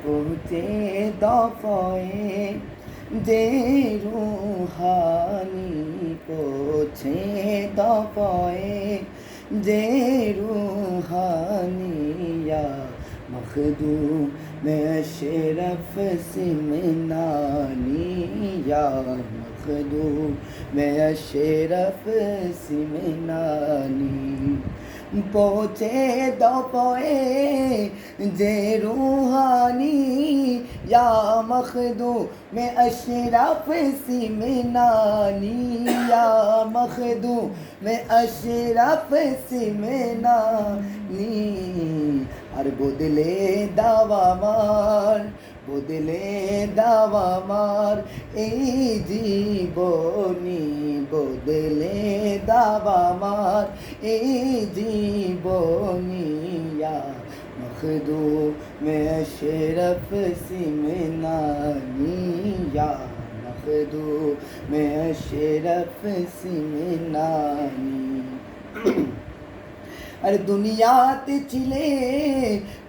পৌঁছে দফয়ে যে রুহানি, পৌঁছে দফয়ে যে রুহানিয়া मखदूम में अशरफ सिमनानिया, मखदूम में अशरफ सिमनानी पहुँचे दफे जे रूहानी या मखदूम में अशरफ सिमनानी, या मखदूम में अशरफ सिमनानी আর বদলে দাও আমার, বদলে দাও আমার এই জীবনী, বদলে দাও আমার এই জীবনী ইয়া मखदूम अशरफ सिमनानी, या मखदूम अशरफ सिमनानी। আর দুনিয়াতে ছিলে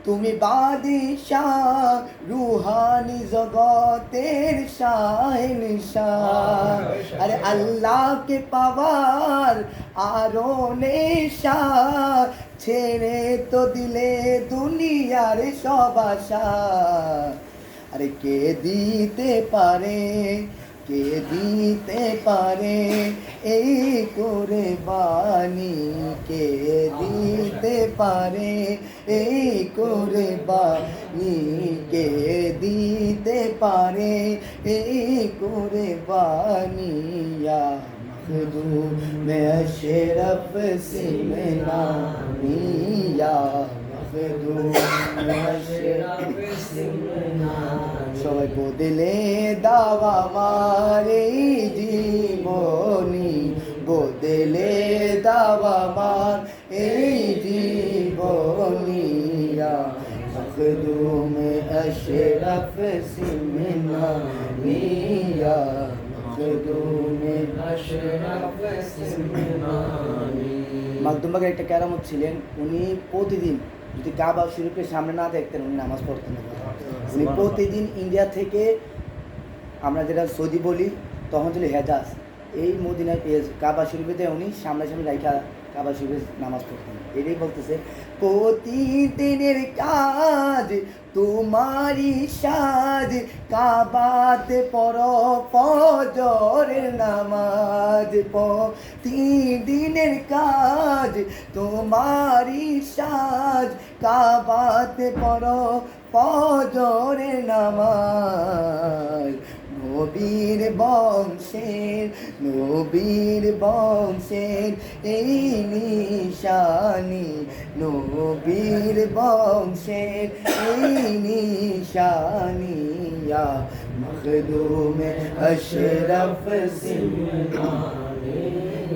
তুমি বাদশাহ, রুহানি জগতের শাহেনশাহ। আরে আল্লাহকে পাওয়ার আরো নেশা, ছেড়ে তো দিলে দুনিয়ার সব আশা। আরে কে দিতে পারে, কে দিতে পারে এই করে বাণী, কে দিতে পারে এই করে বাণী, কে দিতে পারে এই করে বাণী ইয়া मखदूम में अशरफ सिमनानी, या मखदूम में अशरफ सिमनानी। সবাই বদলে দাও আমার এই জীবনী, বদলে দাও আমার এই জীবনী ইয়া मखदूम अशरफ सिमनानी, या मखदूम अशरफ सिमनानी। মাকদুম বাগের একটা কেরামত ছিলেন, উনি প্রতিদিন যদি কাবা শরীফের সামনে না দেখতেন উনি নামাজ পড়তেন না। উনি প্রতিদিন ইন্ডিয়া থেকে, আমরা যেটা সৌদি বলি তখন ছিল হেজাজ, এই মদিনায় কাবা শরীফেতে উনি সামনাসামনি রাইখা কাবা শরীফে নামাজ পড়তেন। এটাই বলতেছে প্রতিদিনের কাজ তোমারই সাজ, কাবাতে পড়ো ফজরের নামাজ। প্রতিদিনের কাজ তোমারই সাজ, কাবাতে পড়ো ফজরের নামাজ। নবীর বংশের, নবীর বংশের এই নিশানি, নবীর বংশের এই নিশানি ইয়া मखदूम अशरफ सिमनानी,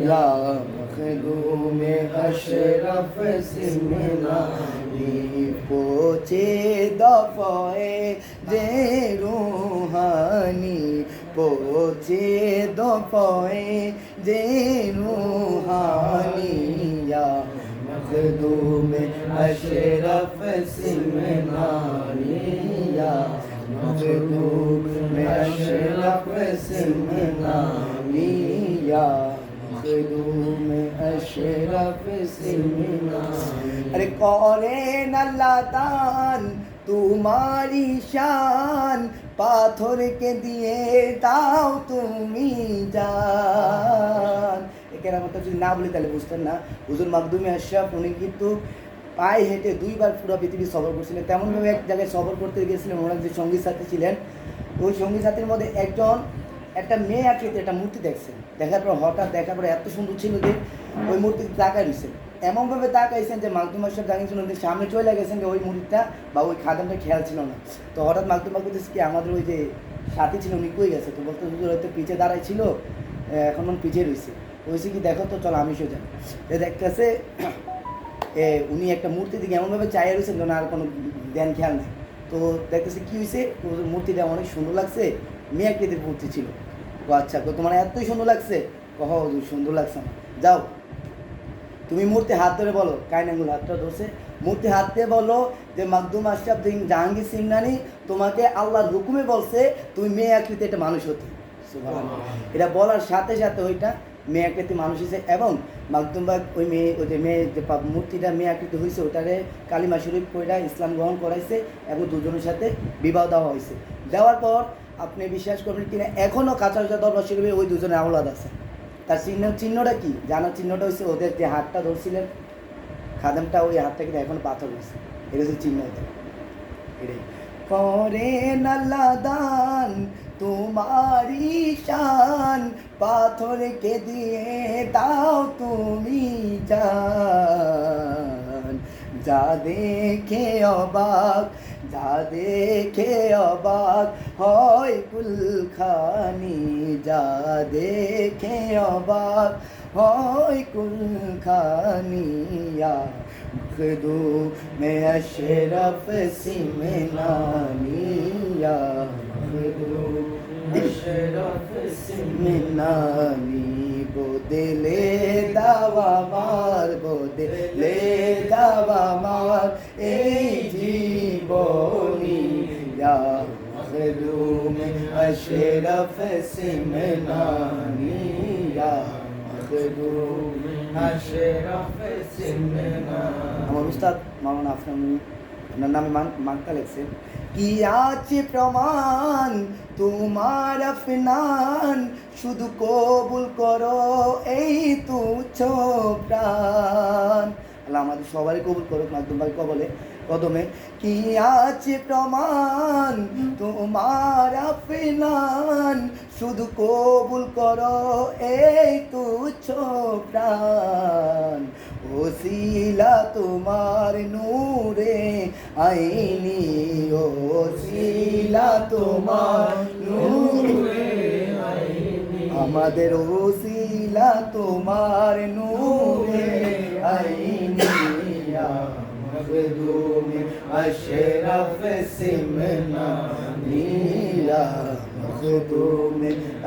या मखदूम अशरफ सिमनानी। পৌঁছে দফয়ে যে রুহানি, পৌঁছে দফয়ে যে রুহানি ইয়া मखदूम अशरफ सिमनानी, या मखदूम अशरफ सिमनानी, या मखदूम अशरफ सिमनानी। अरे करेन अल्लाह दान तुम्हारी शान, পাথরকে দিয়ে দাও তুমি জান। একের মতো যদি না বলি তাহলে বুঝতেন না। হুজুর মাকদুমে আশরাফ উনি কিন্তু পায়ে হেঁটে 2 বার পুরো পৃথিবী সফর করছিলেন। তেমনভাবে এক জায়গায় সফর করতে গিয়েছিলেন, ওনার যে সঙ্গী সাথী ছিলেন, ওই সঙ্গী সাথীর মধ্যে একজন একটা মেয়ে আকৃতির একটা মূর্তি দেখছেন। দেখার পর হঠাৎ দেখার পরে এত সুন্দর ছিল যে ওই মূর্তিতে তাকায় রয়েছেন, এমনভাবে তাকাইছেন যে মাকদুম আশরাফ জানিয়েছেন ওদের সামনে চলে গেছেন যে ওই মূর্তিটা বা ওই খাদামটা খেয়াল ছিল না। তো হঠাৎ মাকদুম বলতেছে কি আমাদের ওই যে সাথী ছিল উনি কই গেছে? তো বলতে হুজুর হয়তো পিছিয়ে দাঁড়াই ছিল, এখন মন পিছিয়ে রয়েছে। বলছি কি দেখো তো চলো আমি সোজা দেখতেছে উনি একটা মূর্তি দিকে এমনভাবে চাইয়ে রয়েছেন যেন আর কোনো ধ্যান খেয়াল নেই। তো দেখতেছে কী হয়েছে, মূর্তিটা অনেক সুন্দর লাগছে, মেয়ে আকৃতির মূর্তি ছিল। ও আচ্ছা, তোমার এতই সুন্দর লাগছে? কহ সুন্দর লাগছে না, যাও তুমি মূর্তি হাত ধরে বলো, কাইনাঙ্গুল হাতটা ধরছে, মূর্তি হাত দিয়ে বলো যে মাকদুম আশরাফ জাহাঙ্গীর সিমনানি তোমাকে আল্লাহর হুকুমে বলছে তুমি মেয়ে আকৃতি একটা মানুষ হতে। সুবহানাল্লাহ। এটা বলার সাথে সাথে ওইটা মেয়ে আকৃতি মানুষ হয়েছে এবং মাকদুম ভাই ওই মেয়ে যে মূর্তিটা মেয়ে আকৃতি হয়েছে ওটারে কালিমা শরীফ কইরা ইসলাম গ্রহণ করাইছে এবং দুজনের সাথে বিবাহ দেওয়া হয়েছে। দেওয়ার পর আপনি বিশ্বাস করবেন কিনা এখনও কাঁচা দরবার শরীফে ওই দুজনের আওলাদ আছে। তার চিহ্নটা কি জানার চিহ্নটা হচ্ছে ওদের যে হাতটা ধরছিলেন খাদেমটা, ওই হাতটা কিন্তু এখন পাথর হয়েছে। এটা হচ্ছে চিহ্ন। এটাই করেন আল্লাহ দান তোমারি শান, পাথরকে দিয়ে দাও তুমি জান। যা দেখে অবাক, যা দেখে অবাক হয় কুলখানি, যা দেখে অবাক হয় কুলখানি। मखदूम अशरफ सिमनानी, या मखदूम अशरफ सिमनानी। बोदले दावा मार, बोदले दावा मार ए जीवनी, या मखदूम अशरफ सिमनानी, या আমার উস্তাদ মাওলানা আফনানি ওনার নামে মানটা লেখছেন, কি আছে প্রমাণ তোমার আফনান, শুধু কবুল করো এই তুচ্ছ প্রাণ। আল্লাহ আমাদের সবারই কবুল করুক মাকদুম ভাই কদমে। কি আছে প্রমাণ তোমার আফনান, শুধু কবুল করো এই তুচ্ছ প্রাণ। ওসিলা তোমার নূরে আইনি, ওসিলা তোমার নূরে আইনি, আমাদের ওসিলা তোমার নূরে আইনি। मखदूम अशरफ सिमनानी, या मखदूम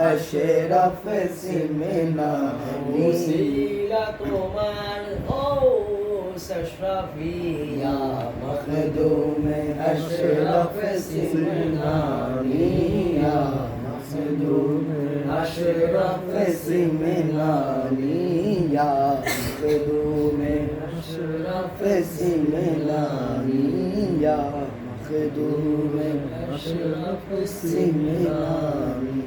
अशरफ सिमनानी। वसीला तुम्हार गौस अशरफी, या मखदूम अशरफ सिमनानी, या मखदूम अशरफ सिमनानी, या मखदूम अशरफ सिमनानी, या मखदूम अशरफ सिमनानी।